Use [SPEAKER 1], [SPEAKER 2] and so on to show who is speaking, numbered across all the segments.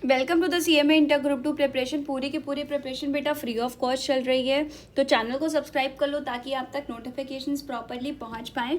[SPEAKER 1] Welcome to the CMA inter group 2 preparation. पूरी की पूरी प्रिपरेशन बेटा फ्री ऑफ कॉस्ट चल रही है, तो चैनल को सब्सक्राइब कर लो ताकि आप तक नोटिफिकेशंस प्रॉपरली पहुंच पाएँ,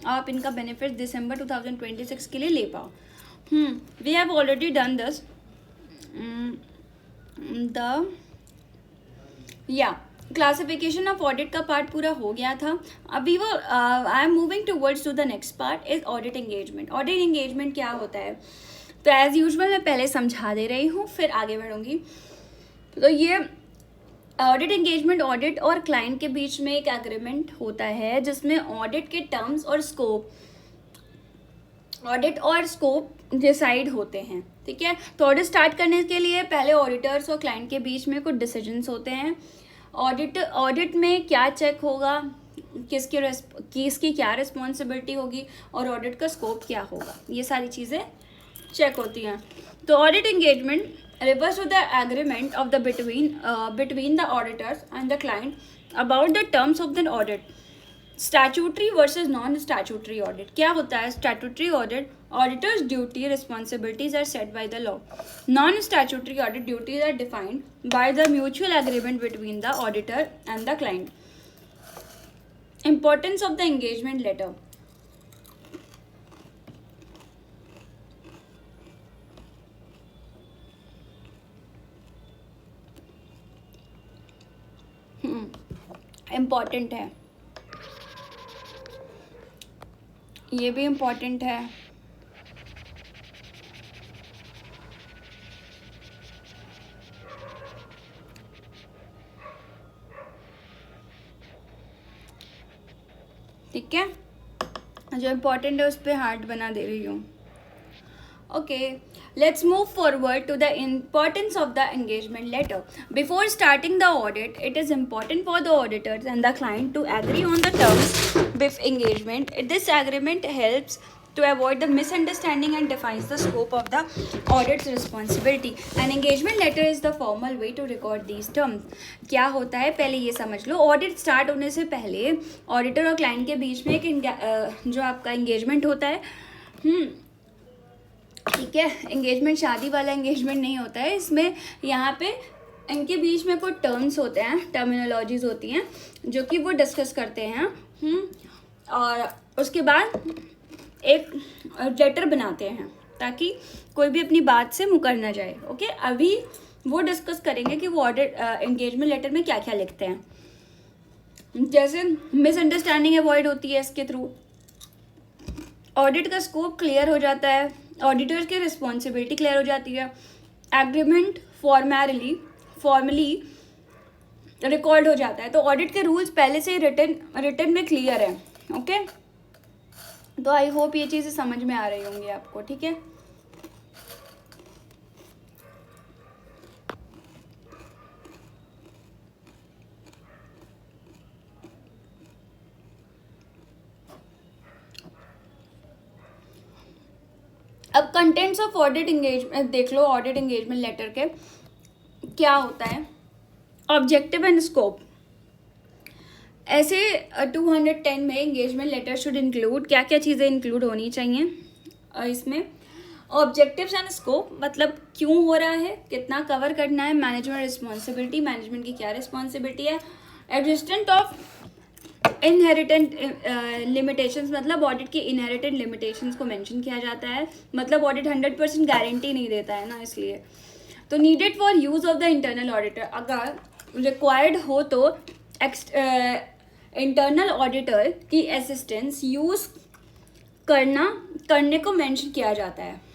[SPEAKER 1] आप इनका बेनिफिट दिसंबर 2026 के लिए ले पाओ। We have already done this the classification of audit का पार्ट पूरा हो गया था। अभी वो I am moving towards to the next part is audit engagement. Audit engagement क्या होता है, तो एज यूजुअल मैं पहले समझा दे रही हूँ फिर आगे बढ़ूंगी। तो ये ऑडिट एंगेजमेंट ऑडिट और क्लाइंट के बीच में एक एग्रीमेंट होता है जिसमें ऑडिट के टर्म्स और स्कोप डिसाइड होते हैं। ठीक है, तो ऑडिट स्टार्ट करने के लिए पहले ऑडिटर्स और क्लाइंट के बीच में कुछ डिसीजंस होते हैं। ऑडिट में क्या चेक होगा, किसकी क्या रिस्पॉन्सिबिलिटी होगी और ऑडिट का स्कोप क्या होगा, ये सारी चीज़ें चेक होती हैं। तो audit engagement refers to the agreement of the between the auditors and the client about the terms of the audit. Statutory versus non-statutory audit क्या होता है? Statutory audit, auditors' duty responsibilities are set by the law. Non-statutory audit duties are defined by the mutual agreement between the auditor and the client. Importance of the engagement letter. Important है, ये भी important है। ठीक है, जो important है उस पर हार्ट बना दे रही हूँ। Okay, let's move forward to the importance of the engagement letter. Before starting the audit, it is important for the auditors and the client to agree on the terms of engagement. This agreement helps to avoid the misunderstanding and defines the scope of the audit's responsibility. An engagement letter is the formal way to record these terms. क्या होता है पहले ये समझ लो। Audit start होने से पहले auditor और क्लाइंट के बीच में एक जो आपका एंगेजमेंट होता है, ठीक है, एंगेजमेंट शादी वाला एंगेजमेंट नहीं होता है। इसमें यहाँ पे इनके बीच में कुछ टर्म्स होते हैं, टर्मिनोलॉजीज होती हैं जो कि वो डिस्कस करते हैं। और उसके बाद एक लेटर बनाते हैं ताकि कोई भी अपनी बात से मुकर ना जाए। ओके, अभी वो डिस्कस करेंगे कि वो ऑडिट एंगेजमेंट लेटर में क्या क्या लिखते हैं। जैसे मिसअंडरस्टैंडिंग अवॉइड होती है इसके थ्रू, ऑडिट का स्कोप क्लियर हो जाता है, ऑडिटर्स की रिस्पॉन्सिबिलिटी क्लियर हो जाती है, एग्रीमेंट फॉर्मली रिकॉर्ड हो जाता है। तो ऑडिट के रूल्स पहले से रिटन में क्लियर है। ओके, तो आई होप ये चीज़ें समझ में आ रही होंगी आपको। ठीक है, अब कंटेंट्स ऑफ ऑडिट एंगेजमेंट देख लो। ऑडिट एंगेजमेंट लेटर के क्या होता है, ऑब्जेक्टिव एंड स्कोप। ऐसे 210 में एंगेजमेंट लेटर शुड इंक्लूड, क्या क्या चीज़ें इंक्लूड होनी चाहिए इसमें। ऑब्जेक्टिव्स एंड स्कोप मतलब क्यों हो रहा है, कितना कवर करना है, मैनेजमेंट रिस्पॉन्सिबिलिटी, मैनेजमेंट की क्या रिस्पॉन्सिबिलिटी है, एग्जिस्टेंट ऑफ इनहेरिटेंट लिमिटेशंस मतलब ऑडिट की इनहेरिटेंट लिमिटेशंस को मेंशन किया जाता है। मतलब ऑडिट 100% गारंटी नहीं देता है ना, इसलिए। तो needed for use of the internal auditor, अगर रिक्वायर्ड हो तो इंटरनल ऑडिटर की असिस्टेंस यूज करने को मेंशन किया जाता है।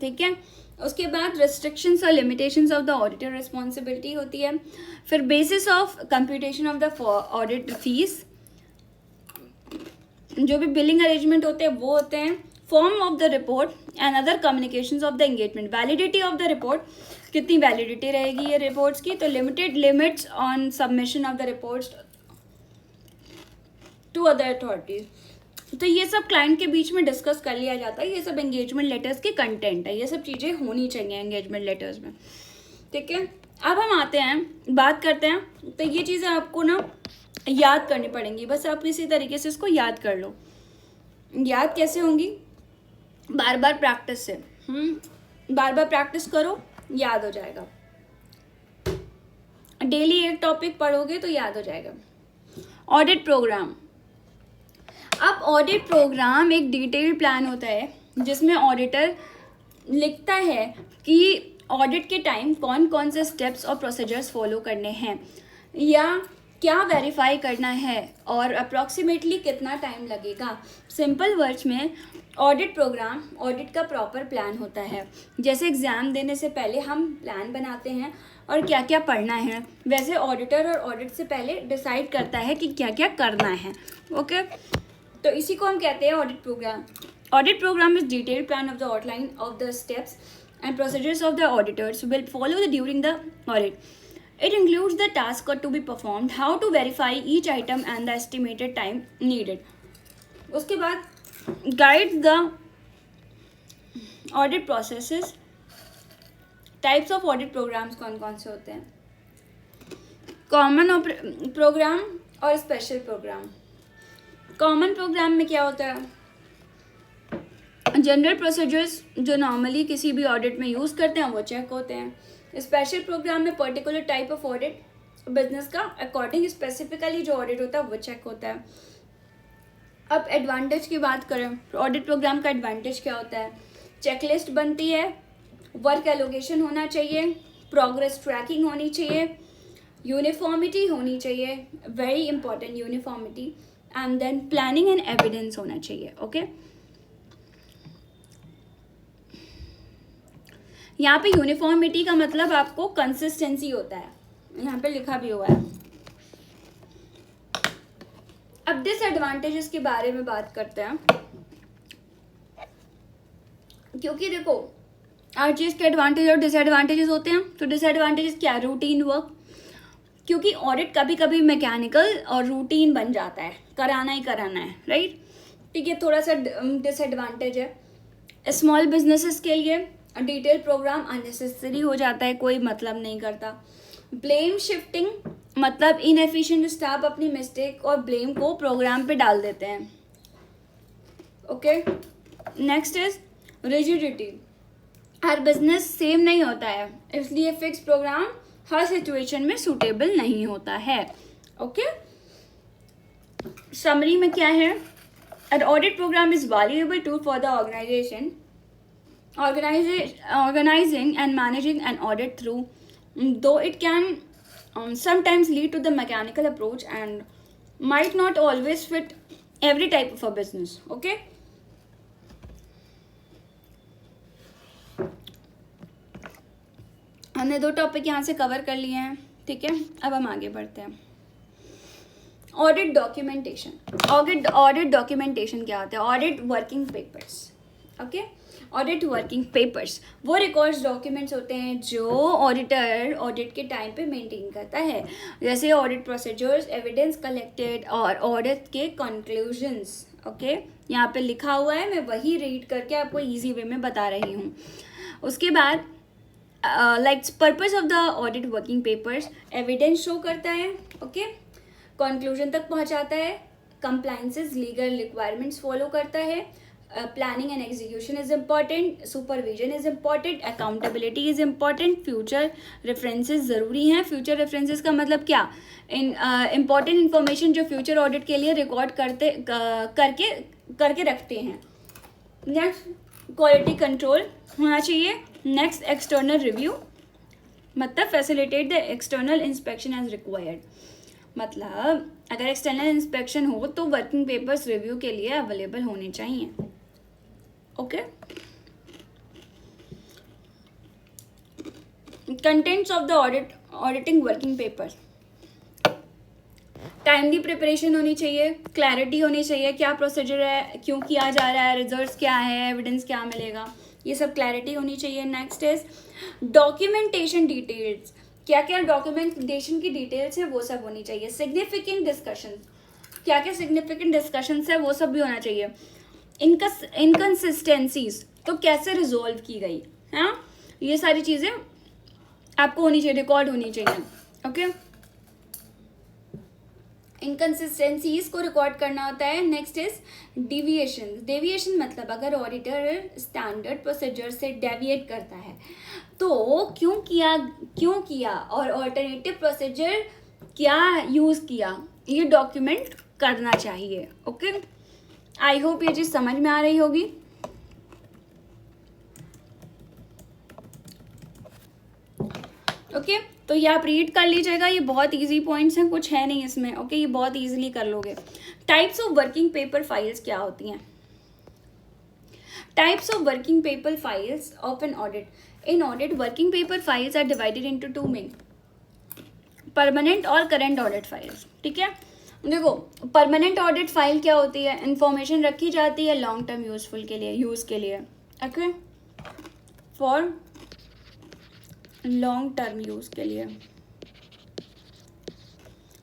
[SPEAKER 1] ठीक है, उसके बाद रेस्ट्रिक्शंस और limitations of the auditor responsibility होती है। फिर basis of computation of the audit fees, जो भी बिलिंग अरेंजमेंट होते हैं वो होते हैं। Form of the report and other communications of the engagement, validity of the report, कितनी वैलिडिटी रहेगी ये रिपोर्ट्स की। तो limited limits on submission of the reports to other authorities. तो ये सब क्लाइंट के बीच में डिस्कस कर लिया जाता है। ये सब एंगेजमेंट लेटर्स के कंटेंट है, ये सब चीज़ें होनी चाहिए एंगेजमेंट लेटर्स में। ठीक है, अब हम आते हैं, बात करते हैं, तो ये चीज़ें आपको ना याद करनी पड़ेंगी, बस आप इसी तरीके से इसको याद कर लो। याद कैसे होंगी? बार बार प्रैक्टिस से। बार बार प्रैक्टिस करो, याद हो जाएगा। डेली एक टॉपिक पढ़ोगे तो याद हो जाएगा। Audit program. अब ऑडिट प्रोग्राम एक डिटेल्ड प्लान होता है जिसमें ऑडिटर लिखता है कि ऑडिट के टाइम कौन कौन से स्टेप्स और प्रोसीजर्स फॉलो करने हैं या क्या वेरीफाई करना है और अप्रॉक्सीमेटली कितना टाइम लगेगा। सिंपल वर्ड्स में ऑडिट प्रोग्राम ऑडिट का प्रॉपर प्लान होता है। जैसे एग्ज़ाम देने से पहले हम प्लान बनाते हैं और क्या क्या पढ़ना है, वैसे ऑडिटर और ऑडिट से पहले डिसाइड करता है कि क्या क्या करना है। ओके, तो इसी को हम कहते हैं audit program. Audit program is detailed plan of the outline of the steps and procedures of the auditors will follow during the audit. It includes the task to be performed, how to verify each item and the estimated time needed. उसके बाद guide the audit processes. Types of audit programs कौन कौन से होते हैं? Common program और special program. Common program में क्या होता है? जनरल प्रोसीजर्स जो नॉर्मली किसी भी ऑडिट में यूज़ करते हैं वो चेक होते हैं। स्पेशल प्रोग्राम में particular type of audit business का अकॉर्डिंग स्पेसिफिकली जो ऑडिट होता है वो चेक होता है। अब एडवांटेज की बात करें, ऑडिट प्रोग्राम का एडवांटेज क्या होता है? चेकलिस्ट बनती है, वर्क एलोकेशन होना चाहिए, प्रोग्रेस ट्रैकिंग होनी चाहिए, यूनिफॉर्मिटी होनी चाहिए, very important uniformity, and then planning and evidence होना चाहिए। ओके, यहाँ पे यूनिफॉर्मिटी का मतलब आपको कंसिस्टेंसी होता है, यहाँ पे लिखा भी हुआ है। अब डिसएडवांटेजेस के बारे में बात करते हैं, क्योंकि देखो हर चीज़ के एडवांटेज और डिसएडवांटेजेस होते हैं। तो डिसएडवांटेजेस क्या है? रूटीन वर्क, क्योंकि ऑडिट कभी कभी मैकेनिकल और रूटीन बन जाता है, कराना ही कराना है, राइट? ठीक है, थोड़ा सा डिसएडवांटेज है। स्मॉल बिजनेसेस के लिए डिटेल प्रोग्राम अननेसेसरी हो जाता है, कोई मतलब नहीं करता। ब्लेम शिफ्टिंग मतलब इनएफिशिएंट स्टाफ अपनी मिस्टेक और ब्लेम को प्रोग्राम पे डाल देते हैं। Okay, next is rigidity. हर बिजनेस सेम नहीं होता है, इसलिए फिक्स प्रोग्राम हर सिचुएशन में सूटेबल नहीं होता है। ओके, समरी में क्या है? An audit program is valuable tool for the organization organizing and managing an audit through, though it can sometimes lead to the mechanical approach and might not always fit every type of a business. Okay, हमने 2 topic यहाँ से cover कर लिए हैं, ठीक है। अब हम आगे बढ़ते हैं। Audit documentation. ऑडिट डॉक्यूमेंटेशन क्या होता है? Audit working papers. Okay, audit working papers वो रिकॉर्ड्स डॉक्यूमेंट्स होते हैं जो ऑडिटर ऑडिट के टाइम पे मेंटेन करता है, जैसे ऑडिट प्रोसीजर्स, एविडेंस कलेक्टेड और ऑडिट के कंक्लूजन्स। ओके, यहाँ पे लिखा हुआ है, मैं वही रीड करके आपको इजी वे में बता रही हूँ। उसके बाद like purpose of the audit working papers, evidence show करता है, ओके, कंक्लूजन तक पहुँचाता है, कंप्लाइंसेस लीगल रिक्वायरमेंट्स फॉलो करता है, planning and execution is important, supervision is important, accountability is important, future references ज़रूरी हैं। फ्यूचर रेफरेंसेस का मतलब क्या? इम्पॉर्टेंट इन्फॉर्मेशन जो फ्यूचर ऑडिट के लिए रिकॉर्ड करके रखते हैं। नेक्स्ट, क्वालिटी कंट्रोल होना चाहिए। नेक्स्ट, एक्सटर्नल रिव्यू मतलब facilitate the external inspection as required, मतलब अगर एक्सटर्नल इंस्पेक्शन हो तो वर्किंग पेपर्स रिव्यू के लिए अवेलेबल होने चाहिए। Okay, contents of the auditing working papers, timely preparation होनी चाहिए, क्लैरिटी होनी चाहिए, क्या प्रोसीजर है, क्यों किया जा रहा है, रिजल्ट्स क्या है, एविडेंस क्या मिलेगा, ये सब क्लैरिटी होनी चाहिए। नेक्स्ट इज डॉक्यूमेंटेशन डिटेल्स, क्या क्या डॉक्यूमेंटेशन की डिटेल्स है वो सब होनी चाहिए। सिग्निफिकेंट डिस्कशन, क्या क्या सिग्निफिकेंट डिस्कशंस है वो सब भी होना चाहिए। इनकन्सिस्टेंसीज तो कैसे रिजॉल्व की गई, हाँ, ये सारी चीज़ें आपको होनी चाहिए, रिकॉर्ड होनी चाहिए. ओके, इनकन्सिस्टेंसीज को रिकॉर्ड करना होता है. Next is deviation. डेविएशन मतलब अगर ऑडिटर स्टैंडर्ड प्रोसीजर से डेविएट करता है तो क्यों किया और ऑल्टरनेटिव प्रोसीजर क्या यूज़ किया, ये डॉक्यूमेंट करना चाहिए. ओके, आई होप ये चीज़ समझ में आ रही होगी. ओके, तो ये आप रीड कर लीजिएगा. ये बहुत इजी पॉइंट्स हैं, कुछ है नहीं इसमें. ओके, ये बहुत इजीली कर लोगे. Types of working paper files क्या होती हैं? Types of working paper files of an audit. In audit working paper files are divided into two main, permanent और करंट ऑडिट फाइल्स. ठीक है, देखो परमानेंट ऑडिट फाइल क्या होती है? इंफॉर्मेशन रखी जाती है लॉन्ग टर्म यूज़ के लिए. Okay, for long term use के लिए.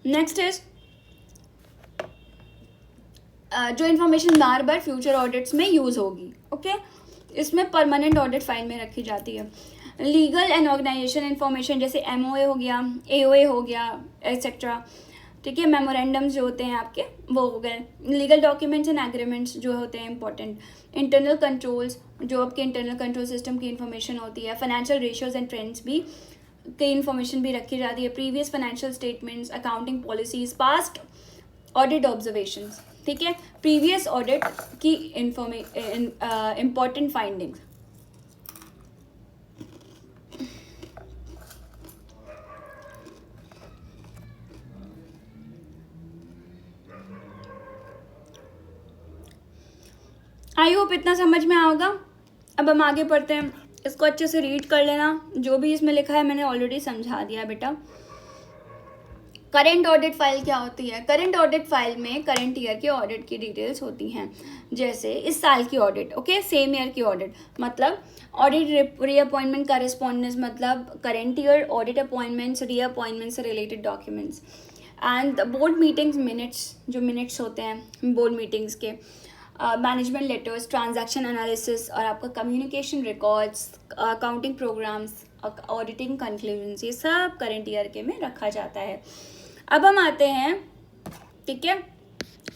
[SPEAKER 1] नेक्स्ट इज जो इन्फॉर्मेशन बार बार फ्यूचर ऑडिट्स में यूज़ होगी. ओके, इसमें परमानेंट ऑडिट फाइल में रखी जाती है. लीगल एंड ऑर्गेनाइजेशन इन्फॉर्मेशन जैसे MOA हो गया, AOA हो गया, एक्सेट्रा. ठीक है, मेमोरेंडम्स जो होते हैं आपके वो हो गए. लीगल डॉक्यूमेंट्स एंड एग्रीमेंट्स जो होते हैं इंपॉर्टेंट. इंटरनल कंट्रोल्स, जो आपके इंटरनल कंट्रोल सिस्टम की इन्फॉर्मेशन होती है. फाइनेंशियल रेशियोज एंड ट्रेंड्स भी की इन्फॉर्मेशन भी रखी जाती है. Previous financial statements, accounting policies, past audit observations. ठीक है, प्रीवियस ऑडिट की इम्पॉर्टेंट फाइंडिंग्स. आई होप इतना समझ में आओगा. अब हम आगे पढ़ते हैं. इसको अच्छे से रीड कर लेना. जो भी इसमें लिखा है मैंने ऑलरेडी समझा दिया बेटा. करंट ऑडिट फाइल क्या होती है? करंट ऑडिट फाइल में करंट ईयर के ऑडिट की डिटेल्स होती हैं. जैसे इस साल की ऑडिट, ओके, सेम ईयर की ऑडिट, मतलब ऑडिट रीअपॉइंटमेंट करेस्पॉन्डेंस, मतलब current year audit appointments, reappointment से related documents. And board meetings minutes, जो मिनट्स होते हैं बोर्ड मीटिंग्स के, मैनेजमेंट लेटर्स, ट्रांजैक्शन एनालिसिस और आपका communication records, accounting programs, auditing conclusions, ये सब करंट ईयर के में रखा जाता है. अब हम आते हैं. ठीक है,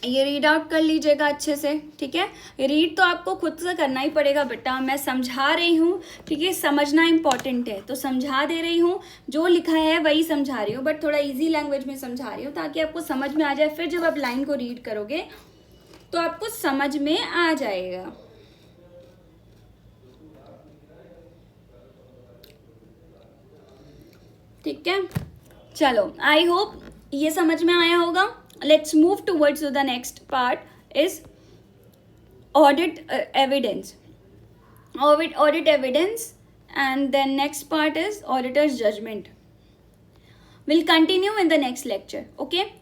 [SPEAKER 1] ये रीड आउट कर लीजिएगा अच्छे से. ठीक है, रीड तो आपको खुद से करना ही पड़ेगा बेटा. मैं समझा रही हूँ, ठीक है, समझना इंपॉर्टेंट है तो समझा दे रही हूँ. जो लिखा है वही समझा रही हूँ, बट थोड़ा इजी लैंग्वेज में समझा रही हूँ ताकि आपको समझ में आ जाए. फिर जब आप लाइन को रीड करोगे तो आपको समझ में आ जाएगा. ठीक है, चलो, आई होप ये समझ में आया होगा. Let's move towards to the next part is audit evidence. Audit evidence and then next part is auditor's judgement. We'll continue in the next lecture. Okay,